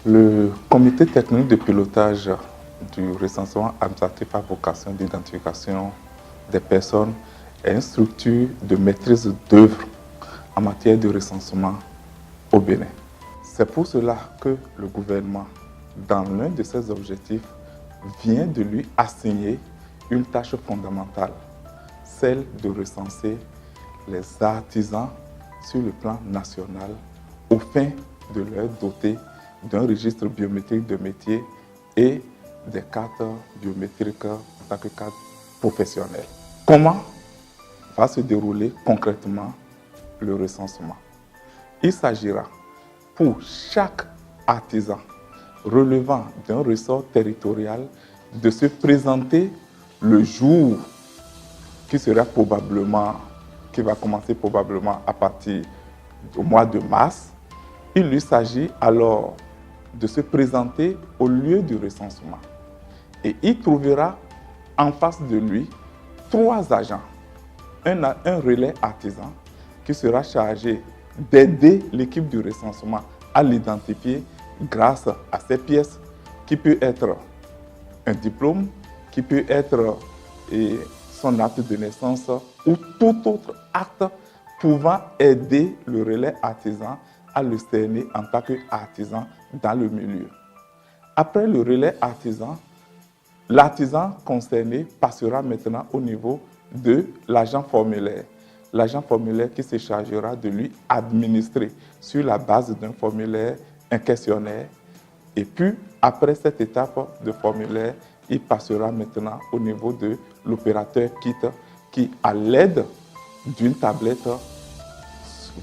Le comité technique de pilotage du recensement administratif à vocation d'identification des personnes est une structure de maîtrise d'œuvre en matière de recensement au Bénin. C'est pour cela que le gouvernement, dans l'un de ses objectifs, vient de lui assigner une tâche fondamentale, celle de recenser les artisans sur le plan national au fin de leur doter d'un registre biométrique de métier et des cartes biométriques en tant que carte professionnelle. Comment va se dérouler concrètement le recensement? Il s'agira pour chaque artisan relevant d'un ressort territorial de se présenter le jour qui va commencer probablement à partir du mois de mars. Il lui s'agit alors de se présenter au lieu du recensement. Et il trouvera en face de lui 3 agents. Un relais artisan qui sera chargé d'aider l'équipe du recensement à l'identifier grâce à ces pièces qui peut être un diplôme, qui peut être son acte de naissance ou tout autre acte pouvant aider le relais artisan à le cerner en tant qu'artisan dans le milieu. Après le relais artisan, l'artisan concerné passera maintenant au niveau de l'agent formulaire. L'agent formulaire qui se chargera de lui administrer sur la base d'un formulaire un questionnaire. Et puis, après cette étape de formulaire, il passera maintenant au niveau de l'opérateur KIT qui, à l'aide d'une tablette,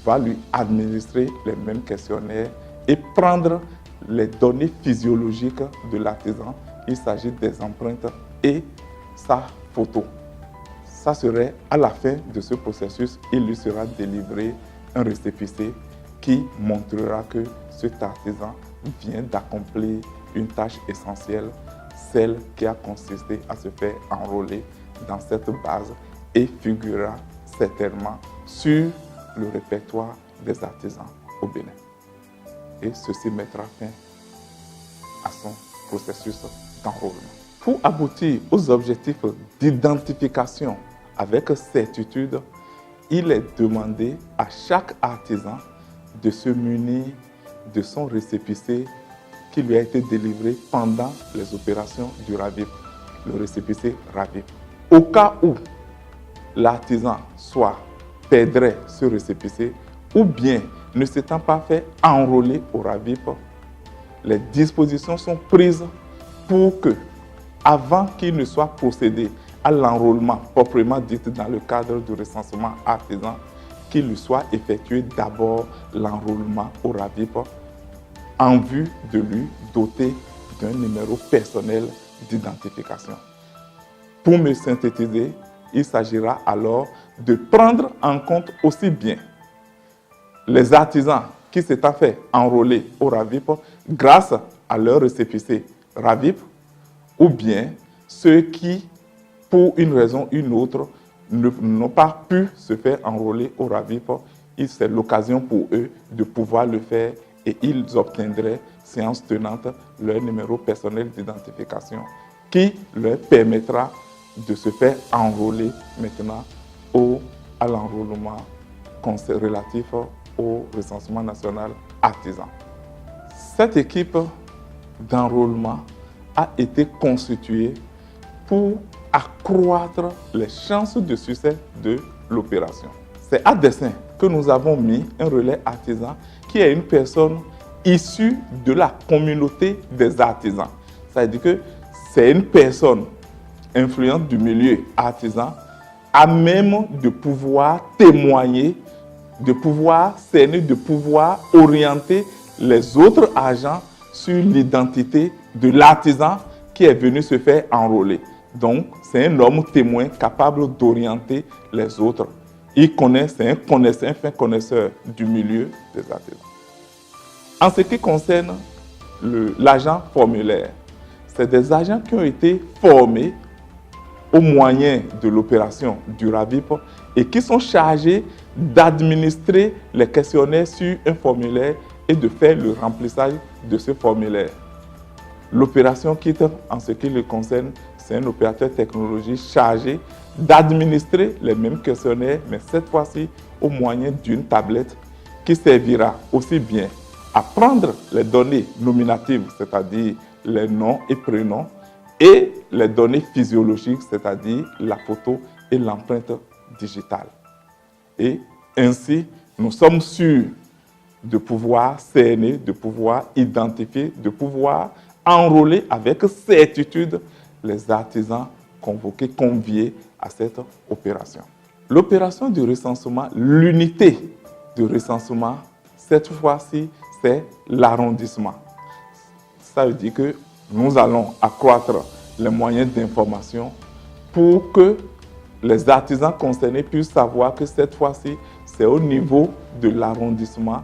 va lui administrer les mêmes questionnaires et prendre les données physiologiques de l'artisan. Il s'agit des empreintes et sa photo. Ça serait à la fin de ce processus, il lui sera délivré un récépissé qui montrera que cet artisan vient d'accomplir une tâche essentielle, celle qui a consisté à se faire enrôler dans cette base et figurera certainement sur le répertoire des artisans au Bénin. Et ceci mettra fin à son processus d'enrôlement. Pour aboutir aux objectifs d'identification avec certitude, il est demandé à chaque artisan de se munir de son récépissé qui lui a été délivré pendant les opérations du RAVIP, le récépissé RAVIP. Au cas où l'artisan soit perdrait ce récépissé ou bien ne s'étant pas fait enrôler au RAVIP, les dispositions sont prises pour que, avant qu'il ne soit procédé à l'enrôlement proprement dit dans le cadre du recensement artisan, qu'il lui soit effectué d'abord l'enrôlement au RAVIP en vue de lui doter d'un numéro personnel d'identification. Pour me synthétiser, il s'agira alors de prendre en compte aussi bien les artisans qui s'étaient fait enrôler au RAVIP grâce à leur récépissé RAVIP ou bien ceux qui, pour une raison ou une autre, n'ont pas pu se faire enrôler au RAVIP. C'est l'occasion pour eux de pouvoir le faire et ils obtiendraient, séance tenante, leur numéro personnel d'identification qui leur permettra de se faire enrôler maintenant à l'enrôlement relatif au recensement national artisan. Cette équipe d'enrôlement a été constituée pour accroître les chances de succès de l'opération. C'est à dessein que nous avons mis un relais artisan qui est une personne issue de la communauté des artisans. C'est-à-dire que c'est une personne influente du milieu artisan à même de pouvoir témoigner, de pouvoir cerner, de pouvoir orienter les autres agents sur l'identité de l'artisan qui est venu se faire enrôler. Donc, c'est un homme témoin capable d'orienter les autres. Il connaît, c'est un fin connaisseur du milieu des artisans. En ce qui concerne l'agent formulaire, c'est des agents qui ont été formés au moyen de l'opération du RAVIP et qui sont chargés d'administrer les questionnaires sur un formulaire et de faire le remplissage de ce formulaire. L'opération Kit, en ce qui le concerne, c'est un opérateur technologique chargé d'administrer les mêmes questionnaires, mais cette fois-ci au moyen d'une tablette qui servira aussi bien à prendre les données nominatives, c'est-à-dire les noms et prénoms, et les données physiologiques, c'est-à-dire la photo et l'empreinte digitale. Et ainsi, nous sommes sûrs de pouvoir cerner, de pouvoir identifier, de pouvoir enrôler avec certitude les artisans conviés à cette opération. L'opération de recensement, l'unité de recensement, cette fois-ci, c'est l'arrondissement. Ça veut dire que nous allons accroître les moyens d'information pour que les artisans concernés puissent savoir que cette fois-ci, c'est au niveau de l'arrondissement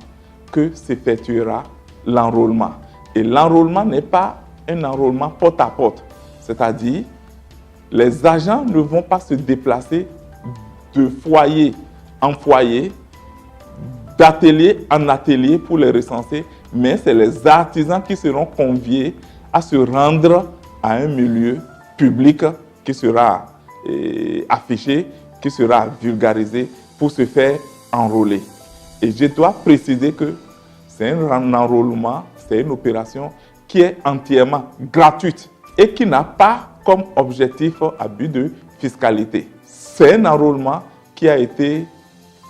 que s'effectuera l'enrôlement. Et l'enrôlement n'est pas un enrôlement porte à porte, c'est-à-dire les agents ne vont pas se déplacer de foyer en foyer, d'atelier en atelier pour les recenser, mais c'est les artisans qui seront conviés à se rendre à un milieu public qui sera affiché, qui sera vulgarisé pour se faire enrôler. Et je dois préciser que c'est un enrôlement, c'est une opération qui est entièrement gratuite et qui n'a pas comme objectif à but de fiscalité. C'est un enrôlement qui a été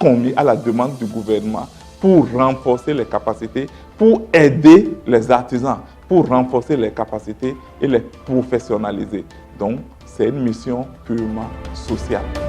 commis à la demande du gouvernement pour renforcer les capacités, pour aider les artisans, pour renforcer les capacités et les professionnaliser. Donc, c'est une mission purement sociale.